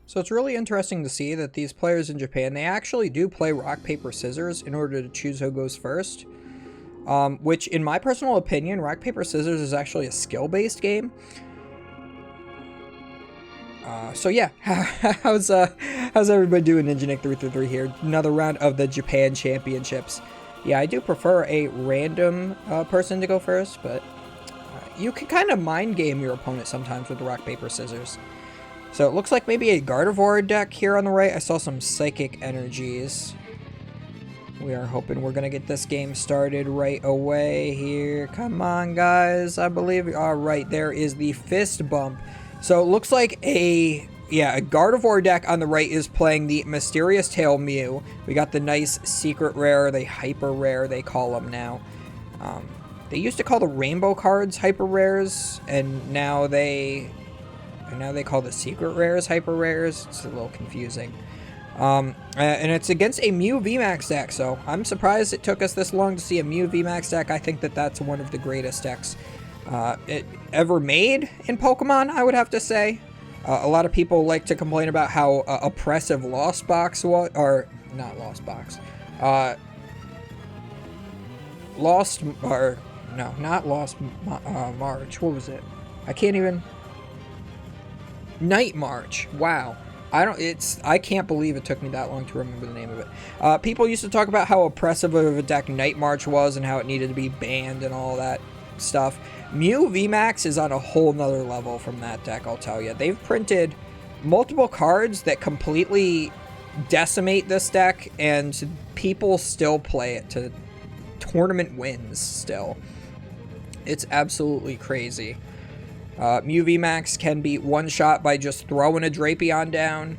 So it's really interesting to see that these players in Japan, they actually do play rock, paper, scissors in order to choose who goes first. Which, in my personal opinion, rock, paper, scissors is actually a skill-based game. So yeah, how's everybody doing? Ninja Nick 333 here. Another round of the Japan Championships. Yeah, I do prefer a random person to go first, but you can kind of mind game your opponent sometimes with the rock, paper, scissors. So it looks like maybe a Gardevoir deck here on the right. I saw some Psychic Energies. We are hoping we're going to get this game started right away here. Come on, guys. I believe... All right, there is the Fist Bump. So it looks like a Gardevoir deck on the right is playing the Mysterious Tail Mew. We got the nice Secret Rare, the Hyper Rare, they call them now. They used to call the Rainbow cards Hyper Rares, and now they call the Secret Rares Hyper Rares. It's a little confusing. And it's against a Mew VMAX deck, so I'm surprised it took us this long to see a Mew VMAX deck. I think that that's one of the greatest decks it ever made in Pokemon, I would have to say. A lot of people like to complain about how oppressive Lost Box was, or not Lost Box, not Lost March. What was it? I can't even. Night March. Wow. I can't believe it took me that long to remember the name of it. People used to talk about how oppressive of a deck Night March was and how it needed to be banned and all that stuff. Mew VMAX is on a whole nother level from that deck, I'll tell you. They've printed multiple cards that completely decimate this deck, and people still play it to tournament wins still. It's absolutely crazy. Mew VMAX can be one-shot by just throwing a Drapion down.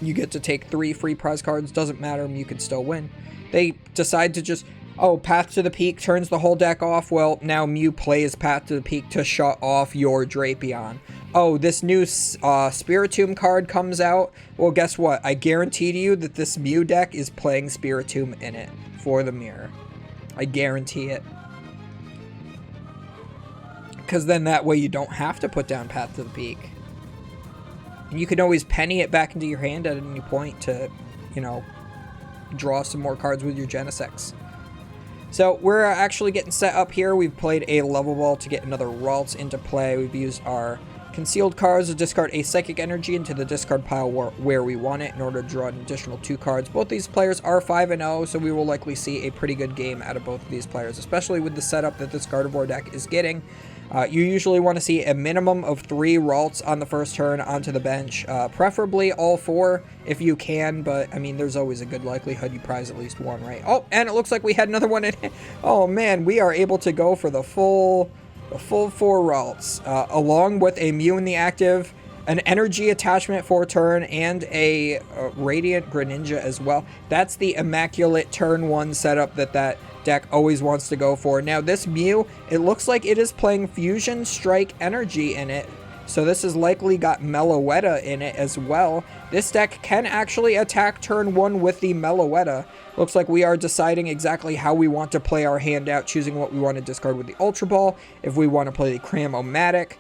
You get to take 3 free prize cards. Doesn't matter, Mew can still win. They decide to just... Oh, Path to the Peak turns the whole deck off. Well, now Mew plays Path to the Peak to shut off your Drapion. Oh, this new Spiritomb card comes out. Well, guess what? I guarantee to you that this Mew deck is playing Spiritomb in it for the mirror. I guarantee it. Because then that way you don't have to put down Path to the Peak. And you can always penny it back into your hand at any point to, you know, draw some more cards with your Genesects. So we're actually getting set up here. We've played a Level Ball to get another Ralts into play. We've used our concealed cards to discard a Psychic Energy into the discard pile where we want it in order to draw an additional 2 cards. Both these players are 5-0, so we will likely see a pretty good game out of both of these players, especially with the setup that this Gardevoir deck is getting. You usually want to see a minimum of 3 Ralts on the first turn onto the bench, preferably all 4 if you can, but I mean, there's always a good likelihood you prize at least 1, right? Oh, and it looks like we had another one in. Oh man, we are able to go for the full 4 Ralts, along with a Mew in the active, an energy attachment for turn, and a Radiant Greninja as well. That's the immaculate turn 1 setup that deck always wants to go for. Now this Mew, it looks like it is playing Fusion Strike Energy in it, so this has likely got Meloetta in it as well. This deck can actually attack turn 1 with the Meloetta. Looks like we are deciding exactly how we want to play our hand out, choosing what we want to discard with the Ultra Ball, if we want to play the Cram-O-Matic,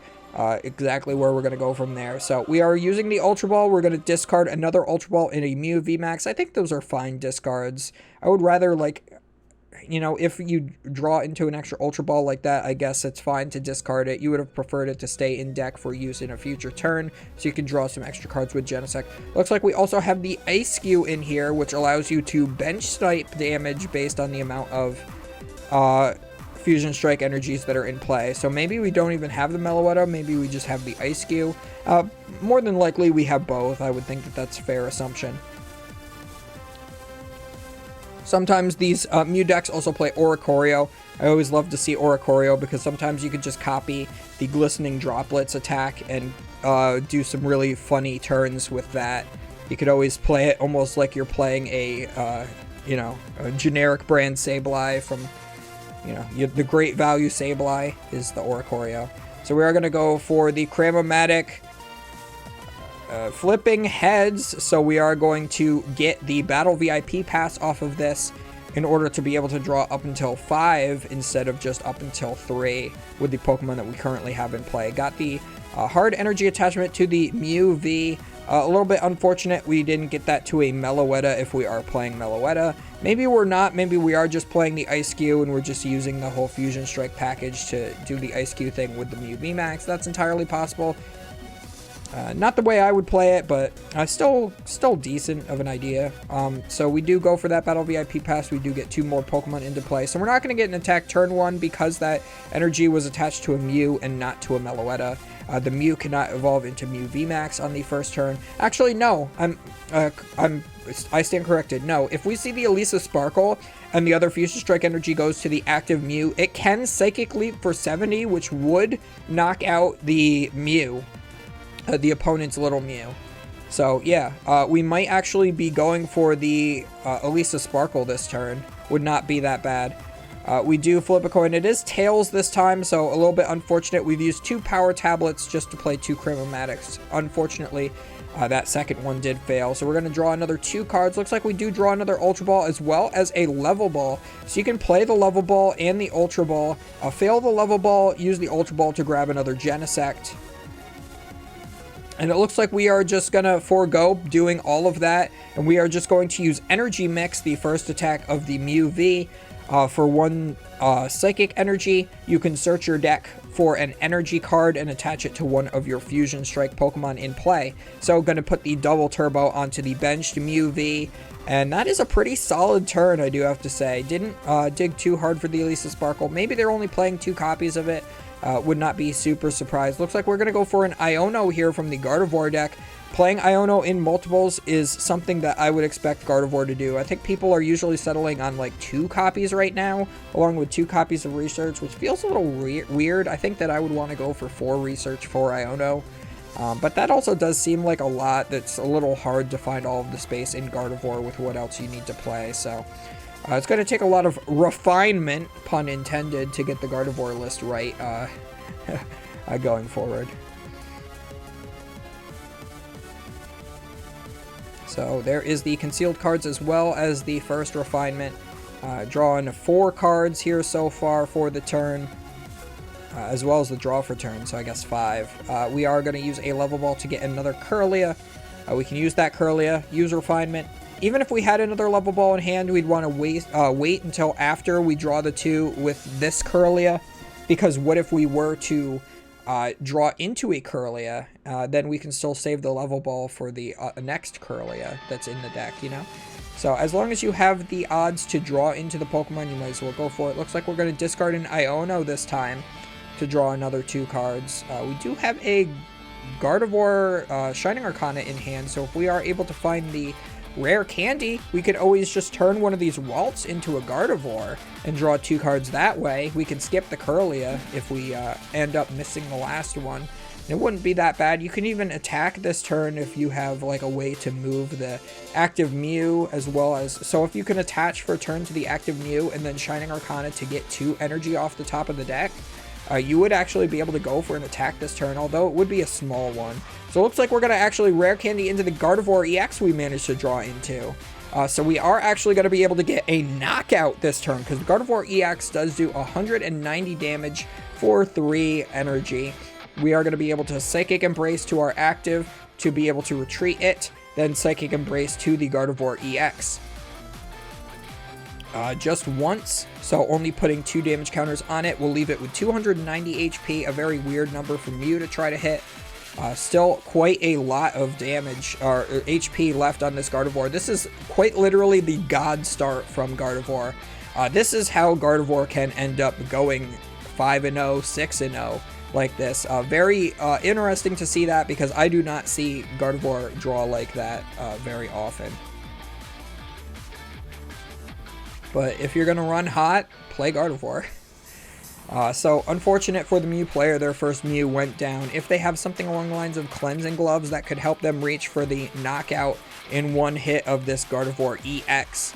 exactly where we're going to go from there. So we are using the Ultra Ball. We're going to discard another Ultra Ball in a Mew VMAX. I think those are fine discards. I would rather, like, you know, if you draw into an extra Ultra Ball like that, I guess it's fine to discard it. You would have preferred it to stay in deck for use in a future turn, so you can draw some extra cards with Genesect. Looks like we also have the Ice Skew in here, which allows you to bench snipe damage based on the amount of Fusion Strike energies that are in play. So maybe we don't even have the Meloetta, maybe we just have the Ice Skew. More than likely we have both. I would think that that's a fair assumption. Sometimes these Mew decks also play Oricorio. I always love to see Oricorio because sometimes you could just copy the Glistening Droplets attack and do some really funny turns with that. You could always play it almost like you're playing a generic brand Sableye from, the great value Sableye is the Oricorio. So we are going to go for the Cram-O-Matic. Flipping heads, so we are going to get the Battle VIP pass off of this in order to be able to draw up until 5 instead of just up until 3 with the Pokemon that we currently have in play. Got the hard energy attachment to the Mew V, A little bit unfortunate we didn't get that to a Meloetta if we are playing Meloetta. Maybe we're not. Maybe we are just playing the Ice Q and we're just using the whole Fusion Strike package to do the Ice Q thing with the Mew VMAX. That's entirely possible. Not the way I would play it, but still decent of an idea. So we do go for that Battle VIP Pass. We do get 2 more Pokemon into play. So we're not going to get an attack turn 1 because that energy was attached to a Mew and not to a Meloetta. The Mew cannot evolve into Mew VMAX on the first turn. Actually, no. I stand corrected. No, if we see the Elisa Sparkle and the other Fusion Strike energy goes to the active Mew, it can Psychic Leap for 70, which would knock out the Mew. The opponent's little Mew. So yeah, we might actually be going for the Elisa Sparkle this turn. Would not be that bad. We do flip a coin. It is tails this time, so a little bit unfortunate. We've used 2 power tablets just to play 2 Chromatics. Unfortunately, that second one did fail. So we're going to draw another 2 cards. Looks like we do draw another Ultra Ball as well as a Level Ball. So you can play the Level Ball and the Ultra Ball. Fail the Level Ball, use the Ultra Ball to grab another Genesect. And it looks like we are just going to forego doing all of that. And we are just going to use Energy Mix, the first attack of the Mew V. For 1 Psychic Energy, you can search your deck for an Energy card and attach it to one of your Fusion Strike Pokemon in play. So going to put the Double Turbo onto the benched Mew V. And that is a pretty solid turn, I do have to say. Didn't dig too hard for the Elisa Sparkle. Maybe they're only playing 2 copies of it. Would not be super surprised. Looks like we're going to go for an Iono here from the Gardevoir deck. Playing Iono in multiples is something that I would expect Gardevoir to do. I think people are usually settling on like 2 copies right now, along with 2 copies of research, which feels a little weird. I think that I would want to go for 4 research for Iono. But that also does seem like a lot. That's a little hard to find all of the space in Gardevoir with what else you need to play. So it's going to take a lot of refinement, pun intended, to get the Gardevoir list right going forward. So there is the concealed cards as well as the first refinement. Drawing 4 cards here so far for the turn, as well as the draw for turn, so I guess 5. We are going to use a Level Ball to get another Kirlia. We can use that Kirlia, use refinement. Even if we had another Level Ball in hand, we'd want to wait until after we draw the 2 with this Kirlia, because what if we were to draw into a Kirlia, then we can still save the Level Ball for the next Kirlia that's in the deck, you know? So as long as you have the odds to draw into the Pokemon, you might as well go for it. Looks like we're going to discard an Iono this time to draw another 2 cards. We do have a Gardevoir Shining Arcana in hand, so if we are able to find the rare candy, we could always just turn one of these Waltz into a Gardevoir and draw 2 cards that way. We can skip the Kirlia if we end up missing the last one. It wouldn't be that bad. You can even attack this turn if you have like a way to move the active Mew as well as... So if you can attach for a turn to the active Mew and then Shining Arcana to get 2 energy off the top of the deck, you would actually be able to go for an attack this turn, although it would be a small one. So it looks like we're going to actually rare candy into the Gardevoir EX we managed to draw into. So we are actually going to be able to get a knockout this turn, because the Gardevoir EX does do 190 damage for 3 energy. We are going to be able to Psychic Embrace to our active to be able to retreat it, then Psychic Embrace to the Gardevoir EX. Just once, so only putting 2 damage counters on it. We'll leave it with 290 HP, a very weird number for Mew to try to hit. Still quite a lot of damage, or HP left on this Gardevoir. This is quite literally the god start from Gardevoir. This is how Gardevoir can end up going 5-0, 6-0 like this. Very interesting to see that, because I do not see Gardevoir draw like that very often. But if you're going to run hot, play Gardevoir. So unfortunate for the Mew player, their first Mew went down. If they have something along the lines of Cleansing Gloves, that could help them reach for the knockout in one hit of this Gardevoir EX.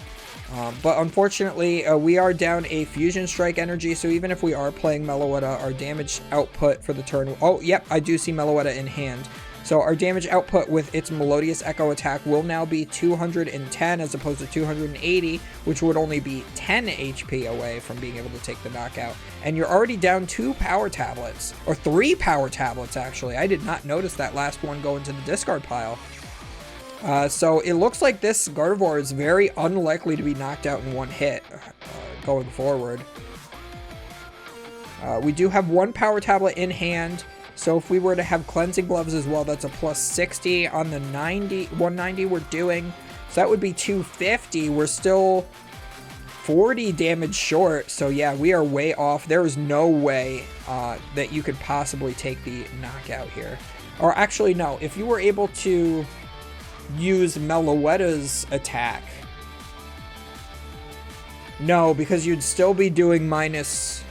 But unfortunately, we are down a Fusion Strike energy, so even if we are playing Meloetta, our damage output for the turn... Oh, yep, I do see Meloetta in hand. So our damage output with its Melodious Echo attack will now be 210 as opposed to 280, which would only be 10 HP away from being able to take the knockout. And you're already down 2 power tablets, or 3 power tablets actually. I did not notice that last one go into the discard pile. So it looks like this Gardevoir is very unlikely to be knocked out in one hit going forward. We do have one Power Tablet in hand, so if we were to have Cleansing Gloves as well, that's a plus 60 on the 190 we're doing. So that would be 250. We're still 40 damage short, so yeah, we are way off. There is no way that you could possibly take the knockout here. Or actually, no, if you were able to use Meloetta's attack. No, because you'd still be doing minus...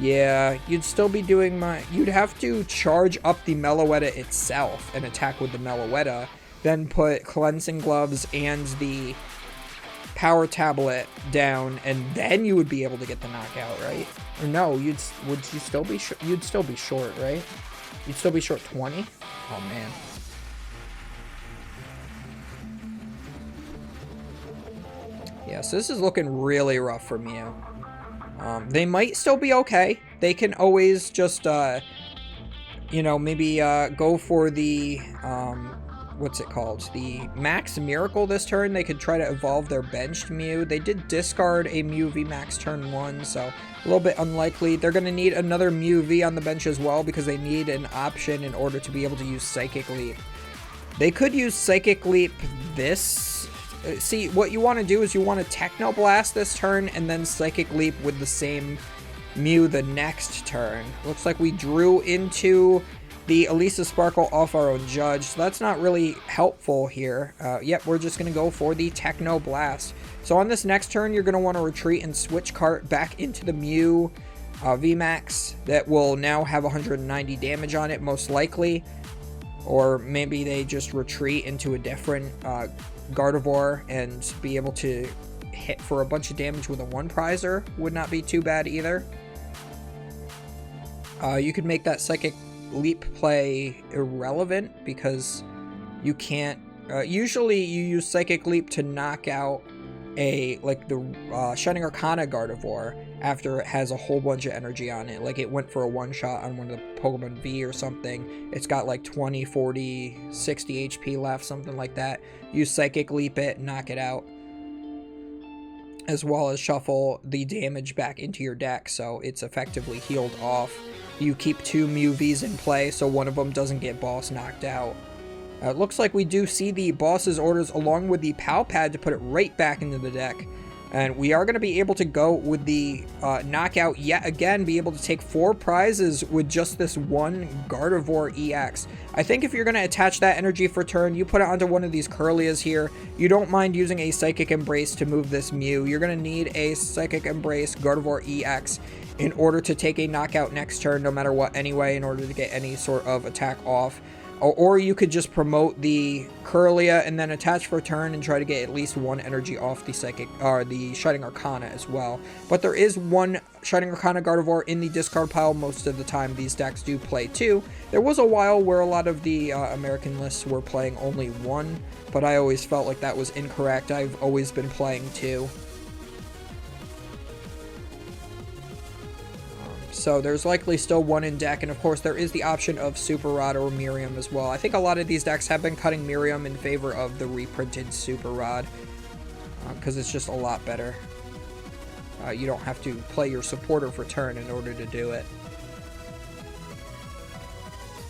Yeah, you'd still be doing you'd have to charge up the Meloetta itself and attack with the Meloetta, then put Cleansing Gloves and the Power Tablet down, and then you would be able to get the knockout, right? Or no, you'd still be short, right? You'd still be short 20? Oh man. Yeah, so this is looking really rough for Mew. They might still be okay. They can always just, you know, maybe go for the, what's it called? The Max Miracle this turn. They could try to evolve their benched Mew. They did discard a Mew V Max turn 1, so a little bit unlikely. They're going to need another Mew V on the bench as well because they need an option in order to be able to use Psychic Leap. They could use Psychic Leap this... See, what you want to do is you want to Techno Blast this turn and then Psychic Leap with the same Mew the next turn. Looks like we drew into the Elisa Sparkle off our own Judge, so that's not really helpful here. Yep, we're just going to go for the Techno Blast. So on this next turn, you're going to want to retreat and switch cart back into the Mew VMAX that will now have 190 damage on it, most likely. Or maybe they just retreat into a different Gardevoir and be able to hit for a bunch of damage with a one prizer would not be too bad either. You could make that Psychic Leap play irrelevant because you can't usually you use Psychic Leap to knock out like the Shining Arcana Gardevoir after it has a whole bunch of energy on it. Like it went for a one shot on one of the Pokemon V or something. It's got like 20, 40, 60 HP left, something like that. Use Psychic Leap it, knock it out, as well as shuffle the damage back into your deck so it's effectively healed off. You keep two Mew Vs in play so one of them doesn't get boss knocked out. It looks like we do see the boss's orders along with the POW pad to put it right back into the deck. And we are going to be able to go with the knockout yet again, be able to take 4 prizes with just this one Gardevoir EX. I think if you're going to attach that energy for turn, you put it onto one of these Curlias here. You don't mind using a Psychic Embrace to move this Mew. You're going to need a Psychic Embrace Gardevoir EX in order to take a knockout next turn, no matter what anyway, in order to get any sort of attack off. Or you could just promote the Curlia and then attach for a turn and try to get at least one energy off the Psychic or the Shining Arcana as well. But there is one Shining Arcana Gardevoir in the discard pile most of the time. These decks do play 2. There was a while where a lot of the American lists were playing only 1, but I always felt like that was incorrect. I've always been playing 2. So there's likely still 1 in deck, and of course there is the option of Super Rod or Miriam as well. I think a lot of these decks have been cutting Miriam in favor of the reprinted Super Rod, because it's just a lot better. You don't have to play your supporter for turn in order to do it.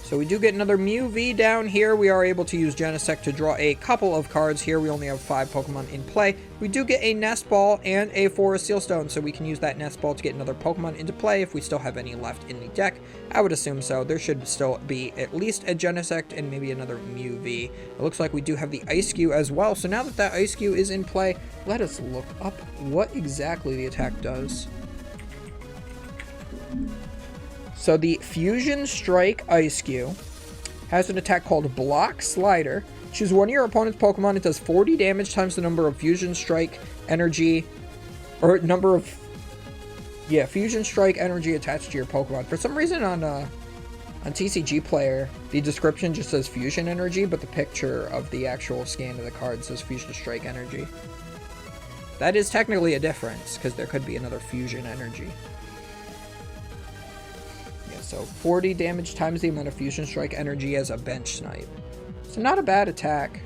So we do get another Mew V down here. We are able to use Genesect to draw a couple of cards here. We only have 5 Pokemon in play. We do get a Nest Ball and a Forest Sealstone, so we can use that Nest Ball to get another Pokemon into play if we still have any left in the deck. I would assume so. There should still be at least a Genesect and maybe another Mew V. It looks like we do have the Ice-Q as well. So now that that Ice-Q is in play, let us look up what exactly the attack does. So the Fusion Strike Ice-Q has an attack called Block Slider. Choose one of your opponent's Pokemon. It does 40 damage times the number of Fusion Strike energy, or number of, yeah, Fusion Strike energy attached to your Pokemon. For some reason on TCG Player, the description just says Fusion Energy, but the picture of the actual scan of the card says Fusion Strike Energy. That is technically a difference, because there could be another Fusion Energy. So 40 damage times the amount of Fusion Strike energy as a bench snipe. So not a bad attack.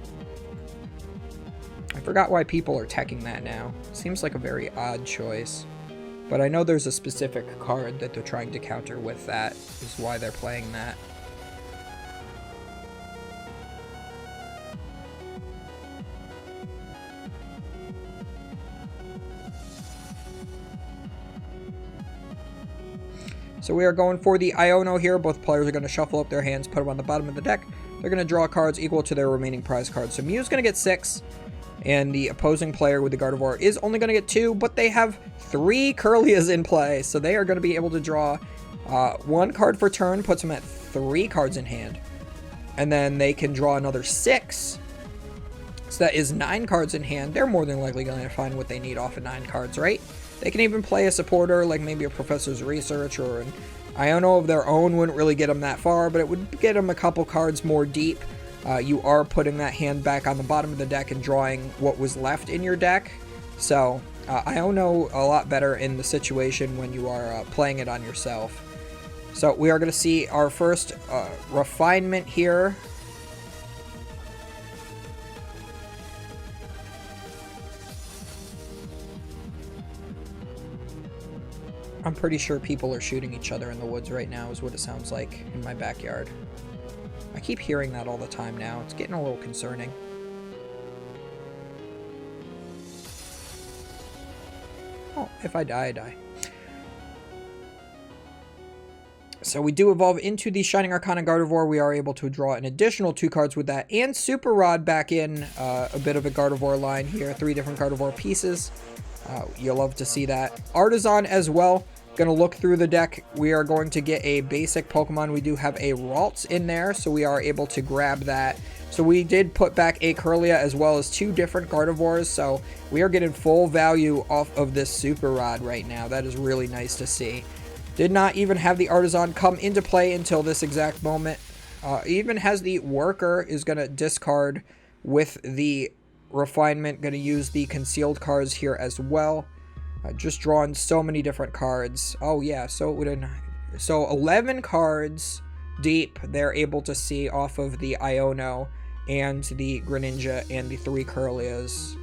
I forgot why people are teching that now. Seems like a very odd choice. But I know there's a specific card that they're trying to counter with that, is why they're playing that. So we are going for the Iono here. Both players are going to shuffle up their hands, put them on the bottom of the deck. They're going to draw cards equal to their remaining prize cards. So Mew's going to get 6, and the opposing player with the Gardevoir is only going to get 2, but they have 3 Kirlias in play. So they are going to be able to draw 1 card for turn, puts them at 3 cards in hand. And then they can draw another 6. So that is 9 cards in hand. They're more than likely going to find what they need off of 9 cards, right? They can even play a supporter, like maybe a Professor's Research or an Iono of their own. Wouldn't really get them that far, but it would get them a couple cards more deep. You are putting that hand back on the bottom of the deck and drawing what was left in your deck. So Iono a lot better in the situation when you are playing it on yourself. So we are going to see our first refinement here. I'm pretty sure people are shooting each other in the woods right now is what it sounds like in my backyard. I keep hearing that all the time now. It's getting a little concerning. Oh, if I die, I die. So we do evolve into the Shining Arcana Gardevoir. We are able to draw an additional 2 cards with that. And Super Rod back in a bit of a Gardevoir line here. 3 different Gardevoir pieces. You'll love to see that. Artisan as well. Going to look through the deck. We are going to get a basic Pokemon. We do have a Ralts in there, so we are able to grab that. So we did put back a Kirlia as well as 2 different Gardevoirs, so we are getting full value off of this Super Rod right now. That is really nice to see. Did not even have the Artisan come into play until this exact moment. Even has the Worker is going to discard with the Refinement. Going to use the concealed cards here as well. Just drawing so many different cards. Oh yeah, so it would. So 11 cards deep. They're able to see off of the Iono and the Greninja and the 3 Kirlias,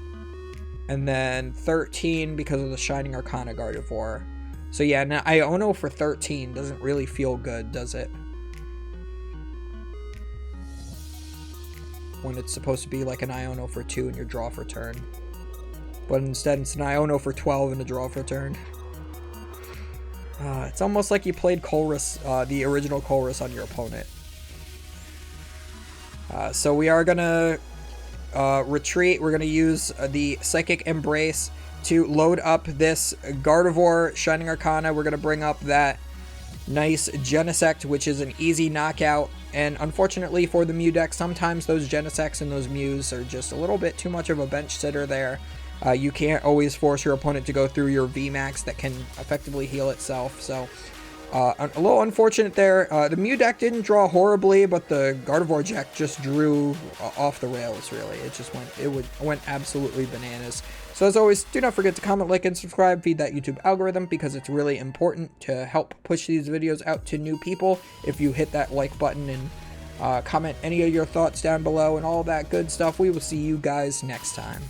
and then 13 because of the Shining Arcana Gardevoir. So yeah, now Iono for 13 doesn't really feel good, does it? When it's supposed to be like an Iono for 2 and your draw for turn. But instead it's an Iono for 12 and a draw for turn. It's almost like you played Colress, the original Colress on your opponent. So we are going to retreat. We're going to use the Psychic Embrace to load up this Gardevoir Shining Arcana. We're going to bring up that nice Genesect, which is an easy knockout. And unfortunately for the Mew deck, sometimes those Genesects and those Mews are just a little bit too much of a bench sitter there. You can't always force your opponent to go through your VMAX that can effectively heal itself. So a little unfortunate there. The Mew deck didn't draw horribly, but the Gardevoir deck just drew off the rails, really. It just went absolutely bananas. So as always, do not forget to comment, like, and subscribe. Feed that YouTube algorithm because it's really important to help push these videos out to new people. If you hit that like button and comment any of your thoughts down below and all that good stuff, we will see you guys next time.